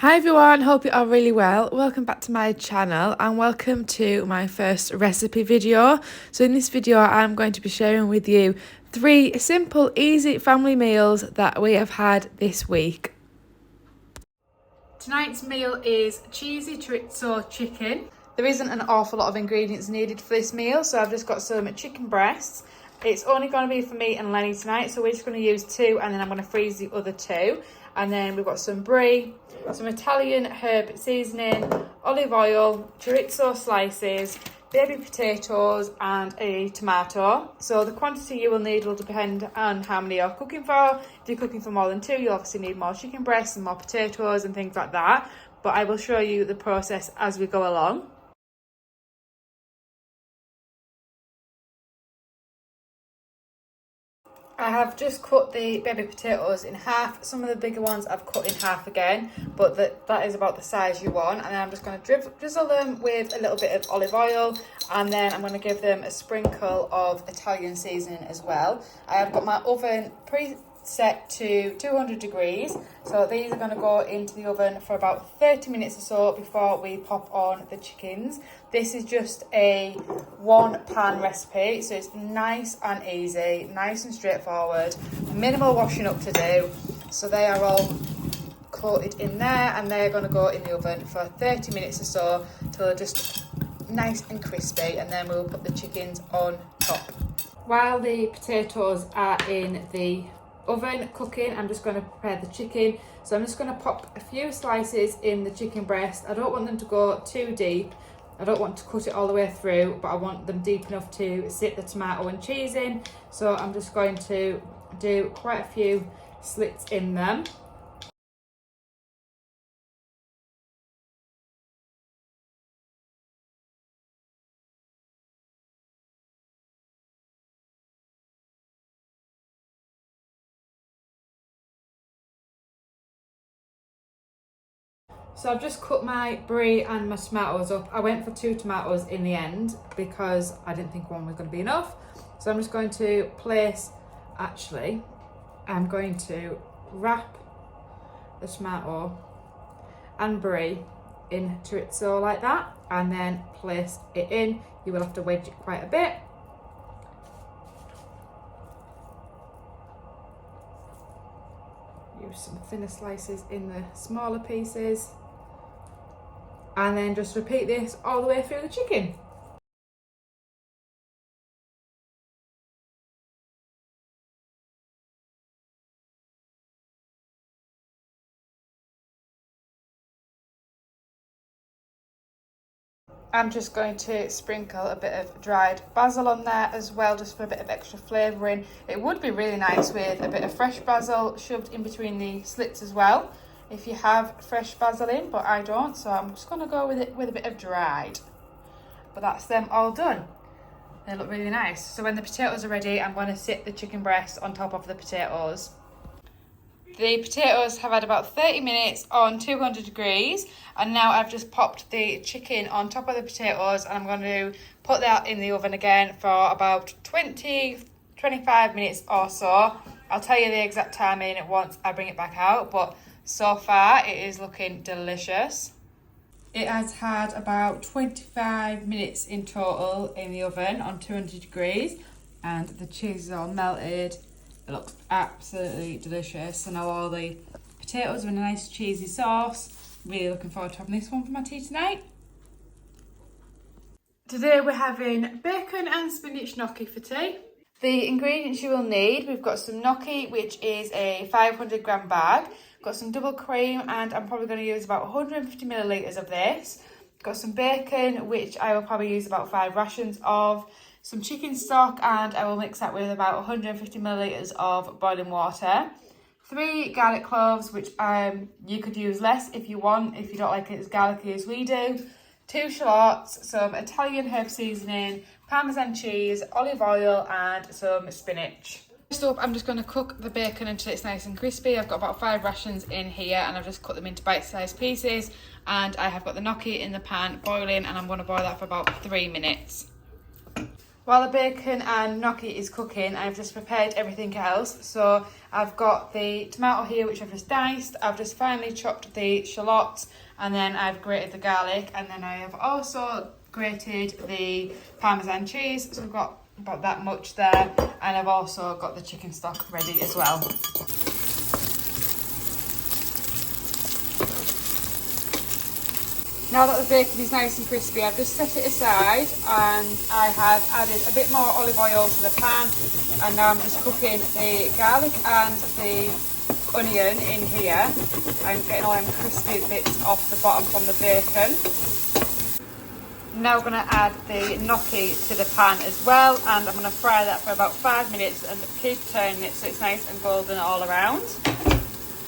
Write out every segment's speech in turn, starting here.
Hi everyone, hope you are really well. Welcome back to my channel and welcome to my first recipe video. So in this video I'm going to be sharing with you 3 simple, easy family meals that we have had this week. Tonight's meal is cheesy chorizo chicken. There isn't an awful lot of ingredients needed for this meal, so I've just got some chicken breasts. It's only going to be for me and Lenny tonight, so we're just going to use 2 and then I'm going to freeze the other 2. And then we've got some brie, some Italian herb seasoning, olive oil, chorizo slices, baby potatoes and a tomato. So the quantity you will need will depend on how many you're cooking for. If you're cooking for more than 2, you'll obviously need more chicken breasts and more potatoes and things like that. But I will show you the process as we go along. I have just cut the baby potatoes in half. Some of the bigger ones I've cut in half again, but that is about the size you want. And then I'm just going to drizzle them with a little bit of olive oil, and then I'm going to give them a sprinkle of Italian seasoning as well. I have got my oven preset to 200 degrees, so these are going to go into the oven for about 30 minutes or so before we pop on the chickens. This is just a 1-pan recipe, so it's nice and easy, nice and straightforward, minimal washing up to do. So they are all coated in there and they're going to go in the oven for 30 minutes or so till they're just nice and crispy, and then we'll put the chickens on top. While the potatoes are in the oven cooking, I'm just going to prepare the chicken. So I'm just going to pop a few slices in the chicken breast. I don't want them to go too deep. I don't want to cut it all the way through, but I want them deep enough to sit the tomato and cheese in. So I'm just going to do quite a few slits in them. So I've just cut my brie and my tomatoes up. I went for 2 tomatoes in the end because I didn't think one was going to be enough. So I'm just going to I'm going to wrap the tomato and brie in chorizo like that and then place it in. You will have to wedge it quite a bit. Use some thinner slices in the smaller pieces. And then just repeat this all the way through the chicken. I'm just going to sprinkle a bit of dried basil on there as well, just for a bit of extra flavouring. It would be really nice with a bit of fresh basil shoved in between the slits as well, if you have fresh basil in, but I don't, so I'm just going to go with it with a bit of dried. But that's them all done. They look really nice. So when the potatoes are ready, I'm going to sit the chicken breast on top of the potatoes. The potatoes have had about 30 minutes on 200 degrees, and now I've just popped the chicken on top of the potatoes, and I'm going to put that in the oven again for about 20-25 minutes or so. I'll tell you the exact timing once I bring it back out, but so far it is looking delicious. It has had about 25 minutes in total in the oven on 200 degrees, and the cheese is all melted. It looks absolutely delicious. So now all the potatoes are in a nice cheesy sauce. Really looking forward to having this one for my tea tonight. Today we're having bacon and spinach gnocchi for tea. The ingredients you will need: we've got some gnocchi, which is a 500 gram bag. Got some double cream, and I'm probably going to use about 150 millilitres of this. Got some bacon, which I will probably use about 5 rations of. Some chicken stock, and I will mix that with about 150 millilitres of boiling water. 3 garlic cloves, which you could use less if you want, if you don't like it as garlicky as we do. 2 shallots, some Italian herb seasoning, Parmesan cheese, olive oil and some spinach. First up, I'm just going to cook the bacon until it's nice and crispy. I've got about 5 rations in here and I've just cut them into bite-sized pieces, and I have got the gnocchi in the pan boiling, and I'm going to boil that for about 3 minutes. While the bacon and gnocchi is cooking, I've just prepared everything else. So I've got the tomato here, which I've just diced. I've just finely chopped the shallots, and then I've grated the garlic, and then I have also grated the Parmesan cheese. So I've got about that much there, and I've also got the chicken stock ready as well. Now that the bacon is nice and crispy, I've just set it aside, and I have added a bit more olive oil to the pan, and now I'm just cooking the garlic and the onion in here. I'm getting all them crispy bits off the bottom from the bacon. Now I'm going to add the gnocchi to the pan as well, and I'm going to fry that for about 5 minutes and keep turning it so it's nice and golden all around.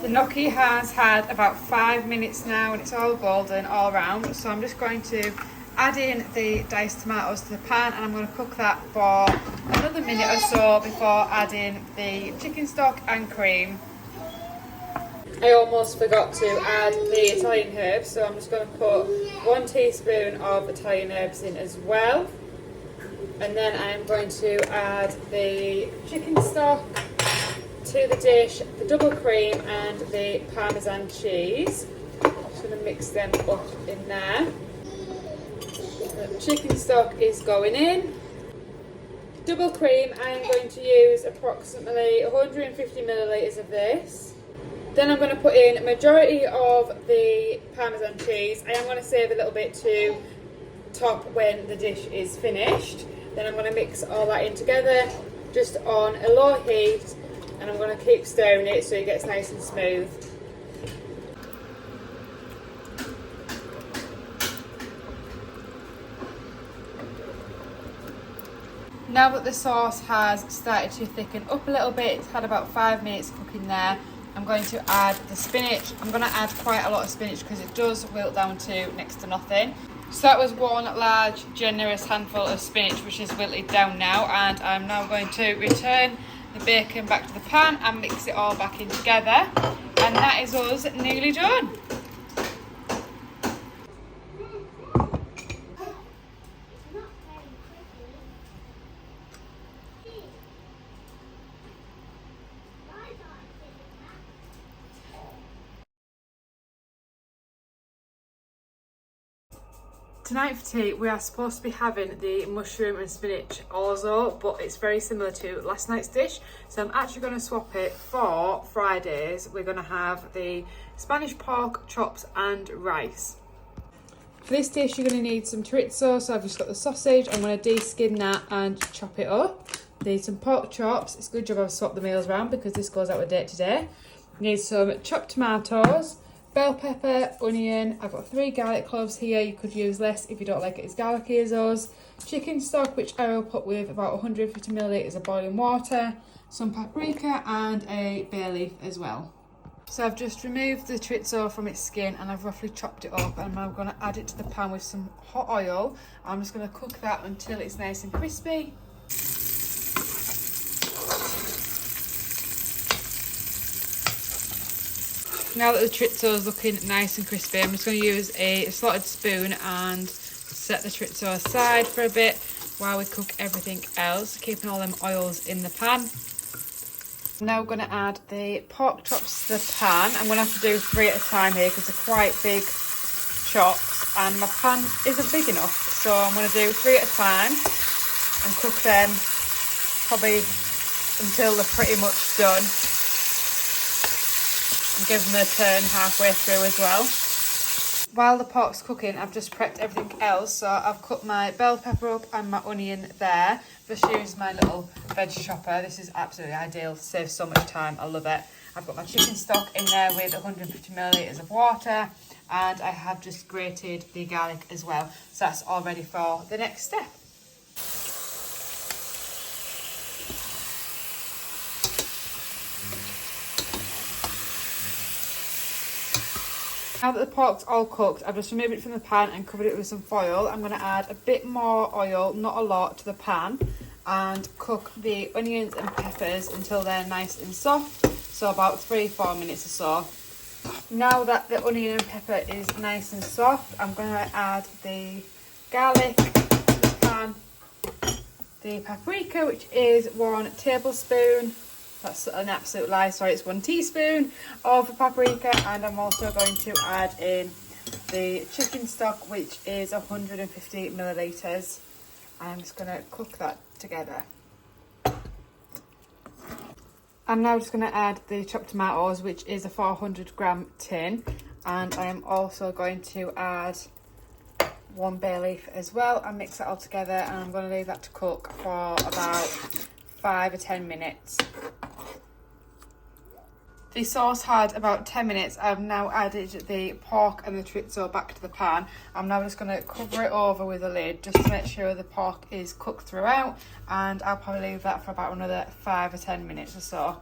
The gnocchi has had about 5 minutes now and it's all golden all around, so I'm just going to add in the diced tomatoes to the pan, and I'm going to cook that for another minute or so before adding the chicken stock and cream. I almost forgot to add the Italian herbs, so I'm just going to put 1 teaspoon of Italian herbs in as well. And then I'm going to add the chicken stock to the dish, the double cream and the Parmesan cheese. Just going to mix them up in there. The chicken stock is going in. Double cream, I'm going to use approximately 150 millilitres of this. Then I'm going to put in a majority of the Parmesan cheese. I am going to save a little bit to top when the dish is finished. Then I'm going to mix all that in together just on a low heat, and I'm going to keep stirring it so it gets nice and smooth. Now that the sauce has started to thicken up a little bit, it's had about 5 minutes cooking there, I'm going to add the spinach. I'm going to add quite a lot of spinach because it does wilt down to next to nothing. So that was 1 large generous handful of spinach which is wilted down now, and I'm now going to return the bacon back to the pan and mix it all back in together, and that is us nearly done. Tonight for tea we are supposed to be having the mushroom and spinach orzo, but it's very similar to last night's dish, so I'm actually going to swap it for Fridays. We're going to have the Spanish pork chops and rice. For this dish you're going to need some chorizo, so I've just got the sausage. I'm going to de-skin that and chop it up. Need some pork chops. It's a good job I've swapped the meals around because this goes out with date today. Need some chopped tomatoes, bell pepper, onion. I've got 3 garlic cloves here. You could use less if you don't like it as garlicky as us. Chicken stock, which I will put with about 150 millilitres of boiling water, some paprika and a bay leaf as well. So I've just removed the chorizo from its skin and I've roughly chopped it up, and I'm now going to add it to the pan with some hot oil. I'm just going to cook that until it's nice and crispy. Now that the chorizo is looking nice and crispy, I'm just going to use a slotted spoon and set the chorizo aside for a bit while we cook everything else, keeping all them oils in the pan. Now we're going to add the pork chops to the pan. I'm going to have to do 3 at a time here because they're quite big chops and my pan isn't big enough. So I'm going to do 3 at a time and cook them probably until they're pretty much done. Give them a turn halfway through as well. While the pork's cooking, I've just prepped everything else. So I've cut my bell pepper up and my onion there. Just use my little veg chopper. This is absolutely ideal, saves so much time. I love it. I've got my chicken stock in there with 150 millilitres of water, and I have just grated the garlic as well. So that's all ready for the next step. Now that the pork's all cooked, I've just removed it from the pan and covered it with some foil. I'm going to add a bit more oil, not a lot, to the pan, and cook the onions and peppers until they're nice and soft, so about 3-4 minutes or so. Now that the onion and pepper is nice and soft, I'm going to add the garlic to the pan the paprika, which is 1 tablespoon. That's an absolute lie, sorry, it's 1 teaspoon of paprika. And I'm also going to add in the chicken stock, which is 150 millilitres. I'm just going to cook that together. I'm now just going to add the chopped tomatoes, which is a 400 gram tin. And I am also going to add 1 bay leaf as well and mix that all together, and I'm going to leave that to cook for about 5 or 10 minutes. The sauce had about 10 minutes. I've now added the pork and the chorizo back to the pan. I'm now just going to cover it over with a lid just to make sure the pork is cooked throughout, and I'll probably leave that for about another 5 or 10 minutes or so.